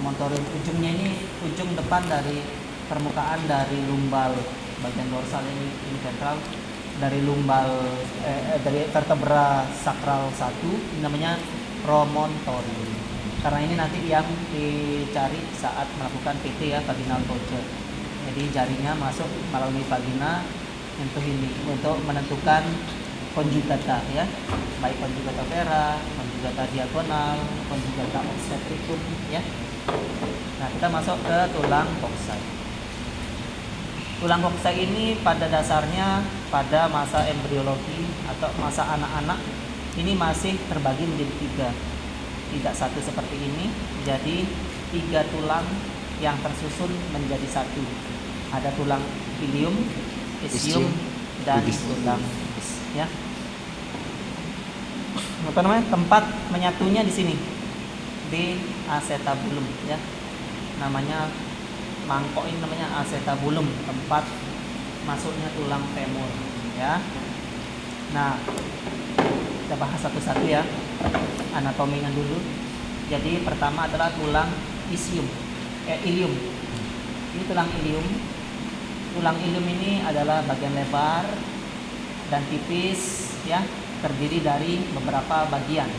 promontorium. Ujungnya ini ujung depan dari permukaan dari lumbal bagian dorsal ini ventral, dari lumbal dari vertebra sakral 1 ini namanya promontorium. Karena ini nanti yang dicari saat melakukan PT ya, vaginal torture. Jadi jarinya masuk melalui vagina untuk ini, untuk menentukan conjugata ya, baik conjugata vera, conjugata diagonal, conjugata obstetricum ya. Nah, kita masuk ke tulang koksai. Tulang koksai ini pada dasarnya pada masa embriologi atau masa anak-anak ini masih terbagi menjadi 3. Tidak satu seperti ini, jadi 3 tulang yang tersusun menjadi 1. Ada tulang ilium, ischium, dan tulang pubis ya. Apa namanya? Tempat menyatunya di sini, di acetabulum ya. Namanya mangkok ini namanya acetabulum, tempat masuknya tulang femur ya. Nah, kita bahas satu-satu ya, anatominya dulu. Jadi pertama adalah tulang ilium. Ini tulang ilium. Tulang ilium ini adalah bagian lebar dan tipis ya, terdiri dari beberapa bagian.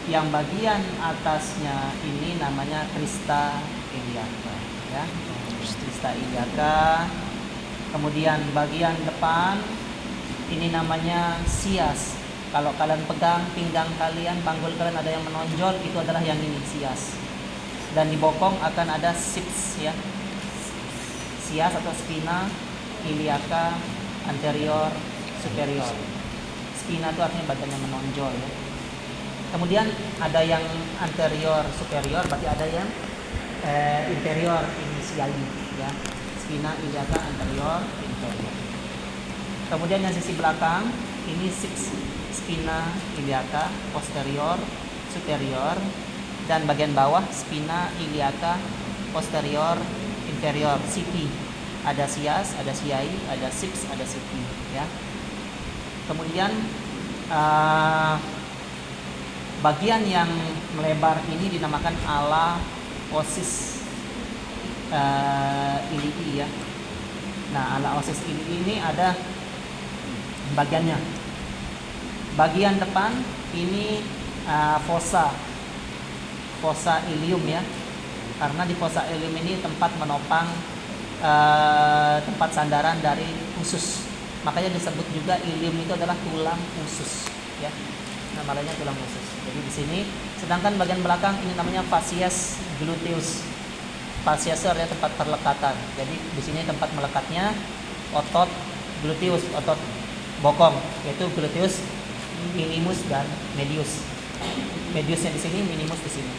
Yang bagian atasnya ini namanya crista iliaca ya. Crista iliaca. Kemudian bagian depan ini namanya sias. Kalau kalian pegang pinggang kalian, panggul kalian ada yang menonjol, itu adalah yang ini, sias. Dan di bokong akan ada sips ya. Sias atau spina iliaca anterior superior. Spina itu artinya bagian yang menonjol ya. Kemudian ada yang anterior superior, berarti ada yang inferior initially ya. Spina iliaca anterior inferior. Kemudian yang sisi belakang ini spina iliaca posterior superior, dan bagian bawah spina iliaca posterior inferior, CP. Ada sias, ada siai, ada sips, ada CP ya. Kemudian bagian yang melebar ini dinamakan ala osis ilii ya. Nah, ala osis ilii ini ada bagiannya. Bagian depan ini fossa ilium ya. Karena di fossa ilium ini tempat menopang tempat sandaran dari usus. Makanya disebut juga ilium itu adalah tulang usus ya. Namanya tulang usus. Jadi di sini, sedangkan bagian belakang ini namanya fascias gluteus. Fascias itu artinya tempat perlekatan. Jadi di sini tempat melekatnya otot gluteus, otot bokong, yaitu gluteus minimus dan medius. Mediusnya di sini, minimus di sini.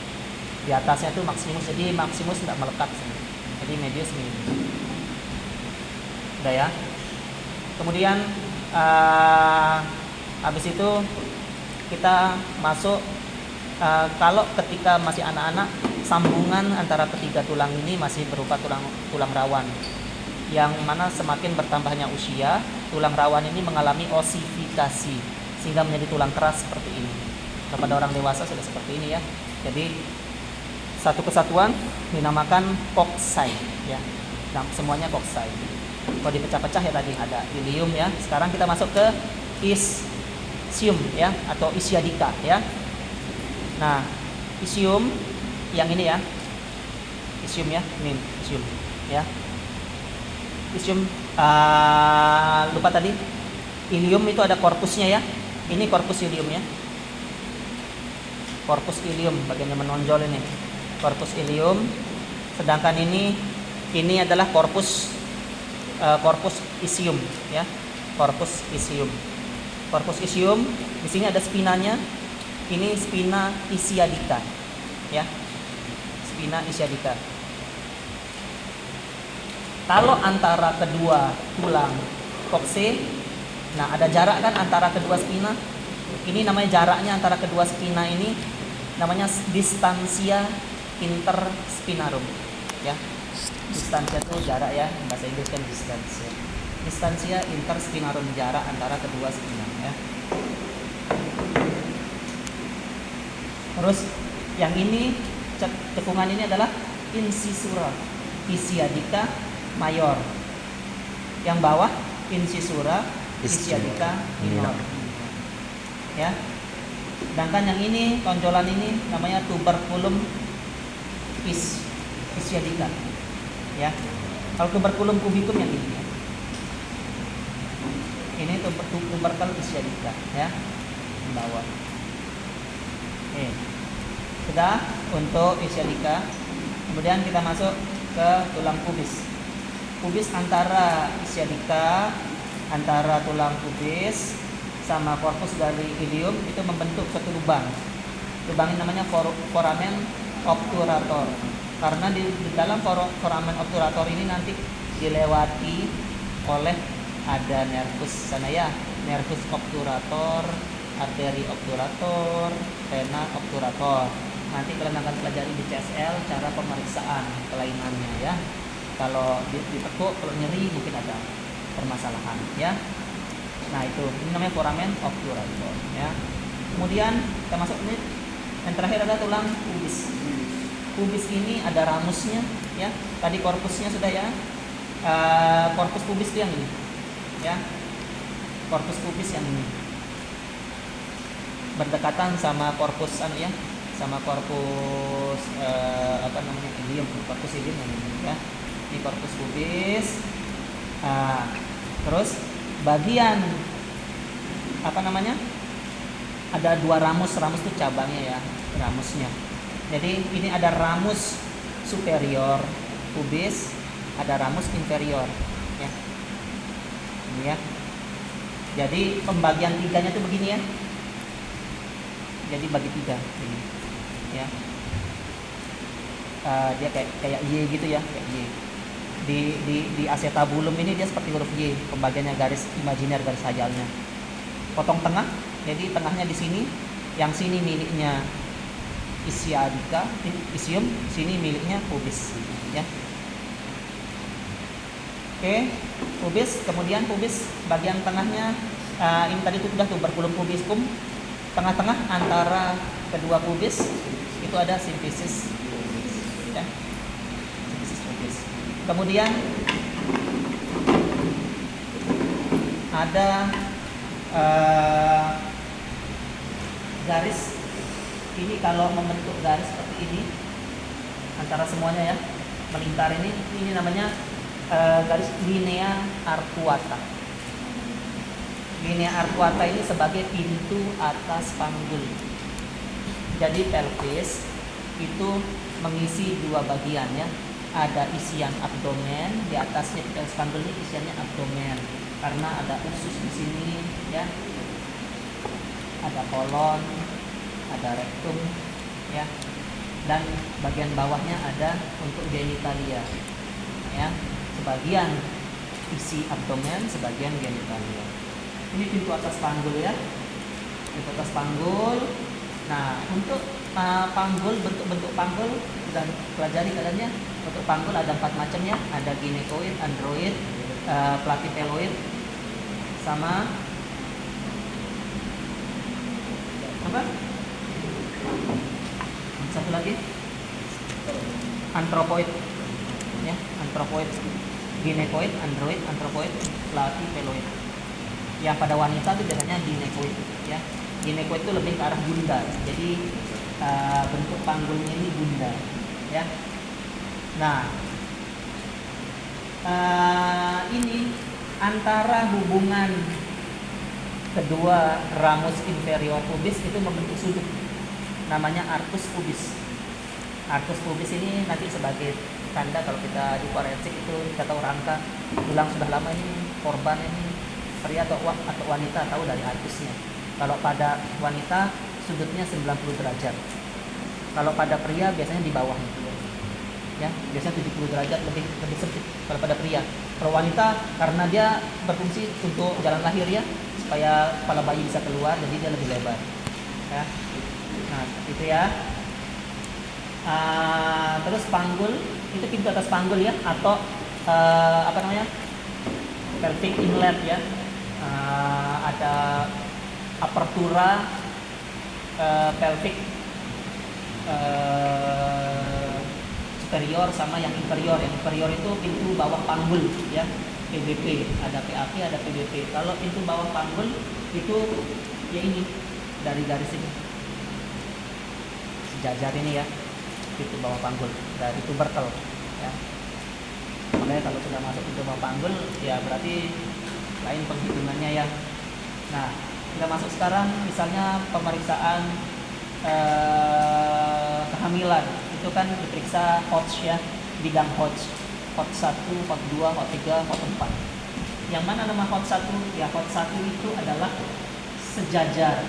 Di atasnya tuh maximus, jadi maximus tidak melekat sini. Jadi medius minimus. Udah ya. Kemudian habis itu kita masuk kalau ketika masih anak-anak, sambungan antara ketiga tulang ini masih berupa tulang rawan. Yang mana semakin bertambahnya usia, tulang rawan ini mengalami osifikasi sehingga menjadi tulang keras seperti ini. Pada orang dewasa sudah seperti ini ya. Jadi satu kesatuan dinamakan koksai ya. Nah, semuanya koksai. Kalau dipecah-pecah ya tadi ada ilium ya. Sekarang kita masuk ke ischium ya, atau ischiadica ya. Nah, ischium yang ini ya. Ischium ya, ini ischium ya. Ischium lupa tadi. Ilium itu ada korpusnya ya. Ini korpus ilium ya. Korpus ilium bagian yang menonjol ini. Korpus ilium. Sedangkan ini adalah korpus ischium ya. Korpus ischium. Korpus ischium di sini ada spinanya. Ini spina ischiadica ya. Spina ischiadica. Kalau antara kedua tulang kokse, nah ada jarak kan antara kedua spina. Ini namanya jaraknya antara kedua spina ini namanya distansia interspinarum ya. Distansia itu jarak ya, bahasa Inggris kan distance ya. Distansia interspinarum, jarak antara kedua spina ya. Terus yang ini cekungan ini adalah incisura ischiadica mayor. Yang bawah incisura ischiadica minor. Ya. Sedangkan yang ini tonjolan ini namanya tuberculum ischiadica. Ya. Kalau tuberculum cubicum yang ini. Ini tuberculum ischiadica, ya. Yang bawah. Oke. Sudah untuk ischiadica. Kemudian kita masuk ke tulang pubis. Pubis antara ischiadica, antara tulang pubis sama korpus dari ilium itu membentuk satu lubang. Lubang ini namanya foramen obturator. Karena di dalam foramen obturator ini nanti dilewati oleh ada nervus sana ya, nervus obturator, arteri obturator, vena obturator. Nanti kalian akan pelajari di CSL cara pemeriksaan kelainannya ya. Kalau ditekuk, kalau nyeri mungkin ada permasalahan ya. Nah itu, ini namanya foramen obturator ya. Kemudian kita masuk ini, yang terakhir ada tulang pubis. Pubis ini ada ramusnya ya. Tadi korpusnya sudah ya. Korpus pubis itu yang ini ya. Korpus pubis yang ini berdekatan sama korpus ya, sama korpus ilium, korpus ilium yang ini ya. Ini korpus pubis. Terus bagian ada dua ramus itu cabangnya ya, ramusnya. Jadi ini ada ramus superior pubis, ada ramus inferior ya. Ini ya. Jadi pembagian tiganya itu begini ya. Jadi bagi tiga ini ya. Dia kayak Y gitu ya, kayak Y. Di acetabulum ini dia seperti huruf Y, pembagiannya garis imajiner, garis hajalnya. Potong tengah, jadi tengahnya di sini, yang sini miliknya ischiadica, ischium, sini miliknya pubis ya. Oke, pubis, kemudian pubis bagian tengahnya ini tadi itu sudah tuberculum pubiscum. Tengah-tengah antara kedua pubis itu ada simfisis ya. Simfisis pubis. Kemudian ada garis. Ini kalau membentuk garis seperti ini antara semuanya ya, melingkar ini namanya garis linea arcuata. Linea arcuata ini sebagai pintu atas panggul. Jadi pelvis itu mengisi dua bagian ya. Ada isian abdomen, di atasnya pelvis panggul ini isiannya abdomen. Karena ada usus di sini ya. Ada kolon, ada rektum ya. Dan bagian bawahnya ada untuk genitalia. Ya. Sebagian isi abdomen, sebagian genitalia. Ini pintu atas panggul ya. Pintu atas panggul. Nah, untuk panggul, bentuk-bentuk panggul sudah pelajari kalian ya. Untuk panggul ada 4 macam ya. Ada ginekoid, android, platypeloid, sama apa? Satu lagi, anthropoid ya, anthropoid, ginekoid, android, anthropoid, platypeloid. Yang pada wanita itu biasanya ginekoid ya. Ginekoid itu lebih ke arah bunda. Jadi bentuk panggulnya ini bunda ya. Nah, ini antara hubungan kedua ramus inferior pubis itu membentuk sudut, namanya arcus pubis. Arcus pubis ini nanti sebagai tanda kalau kita di forensik itu kita tahu rangka tulang sudah lama ini korban ini pria atau wanita, tahu dari arcusnya. Kalau pada wanita sudutnya 90 derajat. Kalau pada pria biasanya di bawah ya, biasanya 70 derajat, lebih sempit kalau pada pria. Kalau wanita karena dia berfungsi untuk jalan lahir ya, supaya kepala bayi bisa keluar, jadi dia lebih lebar ya. Nah itu ya. Terus panggul itu pintu atas panggul ya, atau pelvic inlet ya. Ada apertura pelvic superior sama yang inferior. Yang inferior itu pintu bawah panggul ya, PBP, ada PAP, ada PBP. Kalau pintu bawah panggul itu ya ini dari garis ini, sejajar ini ya, pintu bawah panggul dari tuberkel ya. Makanya kalau sudah masuk pintu bawah panggul ya berarti lain penghitungannya ya. Nah, kita masuk sekarang misalnya pemeriksaan kehamilan. Itu kan diperiksa Hodge ya, bidang Hodge. Hodge 1, Hodge 2, Hodge 3, Hodge 4. Yang mana nama Hodge 1? Ya, Hodge 1 itu adalah sejajar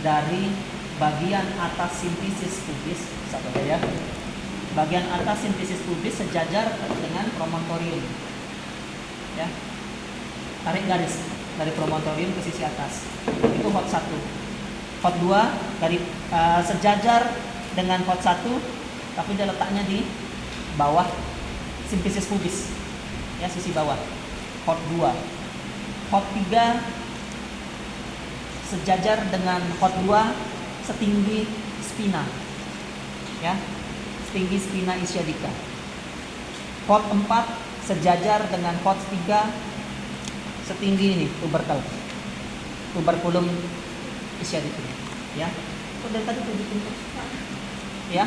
dari bagian atas simfisis pubis, sahabat ya. Bagian atas simfisis pubis sejajar dengan promontorium. Ya. Tarik garis dari promontorium ke sisi atas. Itu Hodge 1. Hodge 2 dari sejajar dengan Hodge 1 tapi dia letaknya di bawah simfisis pubis. Ya, sisi bawah. Hodge 2. Hodge 3 sejajar dengan Hodge 2 setinggi spina. Ya. Setinggi spina ischiadica. Hodge 4 sejajar dengan Hodge 3 setinggi ini tuberkel. Tuberculum ischiadica. Ya. Kok dari tadi tunjukin ya.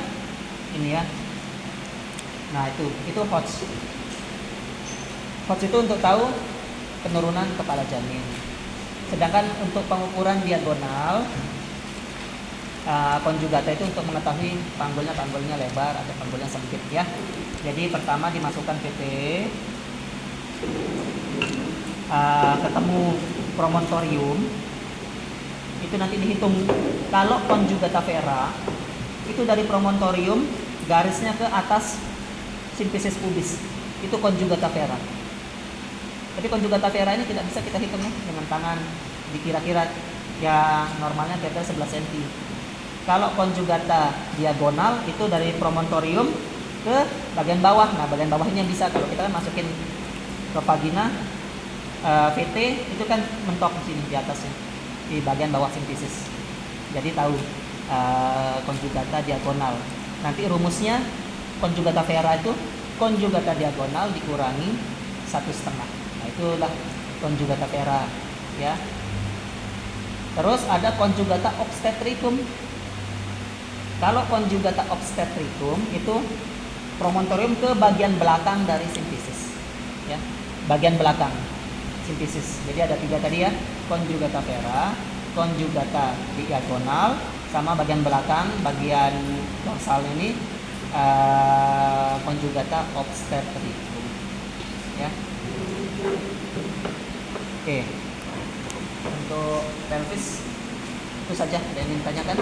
Ini ya. Nah, itu Hodge. Hodge itu untuk tahu penurunan kepala janin. Sedangkan untuk pengukuran diagonal konjugata itu untuk mengetahui panggulnya lebar atau panggulnya sempit ya. Jadi pertama dimasukkan PP, ketemu promontorium, itu nanti dihitung. Kalau conjugata vera itu dari promontorium garisnya ke atas simfisis pubis, itu conjugata vera. Tapi conjugata vera ini tidak bisa kita hitung ya dengan tangan, dikira-kira ya normalnya kira-kira 11 cm. Kalau conjugata diagonal itu dari promontorium ke bagian bawah. Nah, bagian bawah ini yang bisa kalau kita kan masukin ke vagina, VT itu kan mentok di sini di atasnya, di bagian bawah simfisis. Jadi tahu conjugata diagonal. Nanti rumusnya conjugata vera itu conjugata diagonal dikurangi 1,5. Nah, itulah conjugata vera ya. Terus ada conjugata obstetricum. Kalau conjugata obstetricum itu promontorium ke bagian belakang dari simfisis ya, bagian belakang simfisis. Jadi ada 3 tadi ya, conjugata vera, conjugata diagonal, sama bagian belakang, bagian dorsal ini conjugata obstetricum ya. Oke. Untuk pelvis itu saja, ada yang ingin tanyakan?